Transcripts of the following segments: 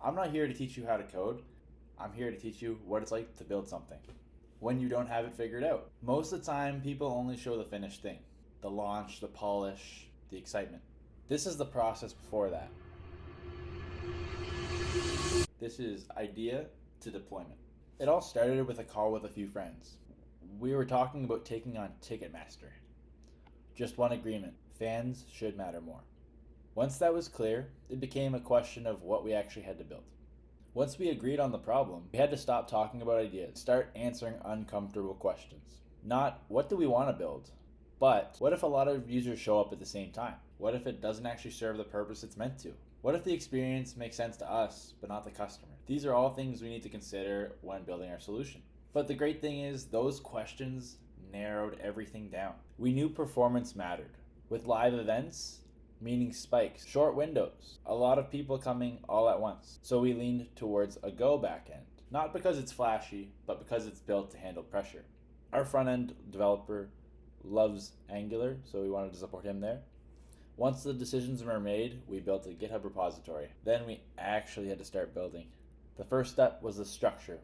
I'm not here to teach you how to code. I'm here to teach you what it's like to build something when you don't have it figured out. Most of the time, people only show the finished thing, the launch, the polish, the excitement. This is the process before that. This is idea to deployment. It all started with a call with a few friends. We were talking about taking on Ticketmaster. Just one agreement: fans should matter more. Once that was clear, it became a question of what we actually had to build. Once we agreed on the problem, we had to stop talking about ideas, start answering uncomfortable questions. Not what do we want to build, but what if a lot of users show up at the same time? What if it doesn't actually serve the purpose it's meant to? What if the experience makes sense to us, but not the customer? These are all things we need to consider when building our solution. But the great thing is, those questions narrowed everything down. We knew performance mattered. With live events, meaning spikes, short windows, a lot of people coming all at once. So we leaned towards a Go backend. Not because it's flashy, but because it's built to handle pressure. Our front end developer loves Angular, so we wanted to support him there. Once the decisions were made, we built a GitHub repository. Then we actually had to start building. The first step was the structure.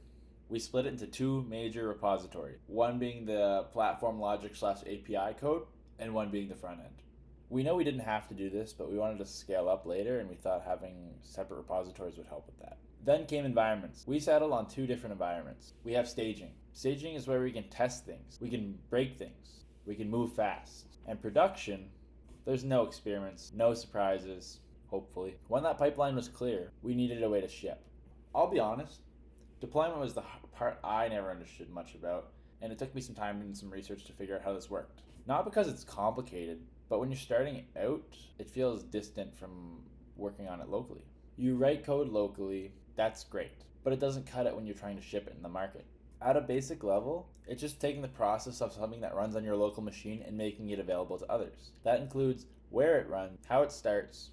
We split it into two major repositories, one being the platform logic / API code, and one being the front end. We know we didn't have to do this, but we wanted to scale up later, and we thought having separate repositories would help with that. Then came environments. We settled on two different environments. We have staging. Staging is where we can test things, we can break things, we can move fast. And production, there's no experiments, no surprises, hopefully. When that pipeline was clear, we needed a way to ship. I'll be honest, deployment was the part I never understood much about, and it took me some time and some research to figure out how this worked. Not because it's complicated, but when you're starting out, it feels distant from working on it locally. You write code locally, that's great, but it doesn't cut it when you're trying to ship it in the market. At a basic level, it's just taking the process of something that runs on your local machine and making it available to others. That includes where it runs, how it starts,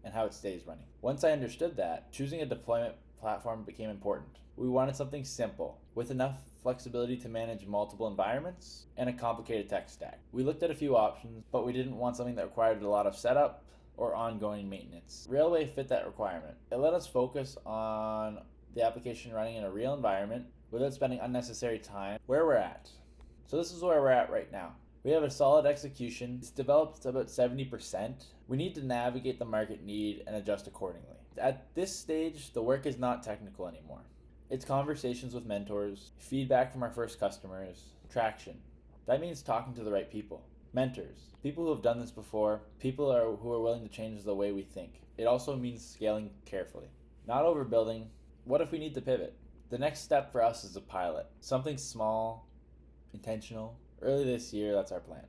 and how it stays running. Once I understood that, choosing a deployment platform became important. We wanted something simple, with enough flexibility to manage multiple environments and a complicated tech stack. We looked at a few options, but we didn't want something that required a lot of setup or ongoing maintenance. Railway fit that requirement. It let us focus on the application running in a real environment without spending unnecessary time where we're at. So this is where we're at right now. We have a solid execution. It's developed about 70%. We need to navigate the market need and adjust accordingly. At this stage, the work is not technical anymore. It's conversations with mentors, feedback from our first customers, traction. That means talking to the right people. Mentors, people who have done this before, people who are willing to change the way we think. It also means scaling carefully. Not overbuilding. What if we need to pivot? The next step for us is a pilot. Something small, intentional. Early this year, that's our plan.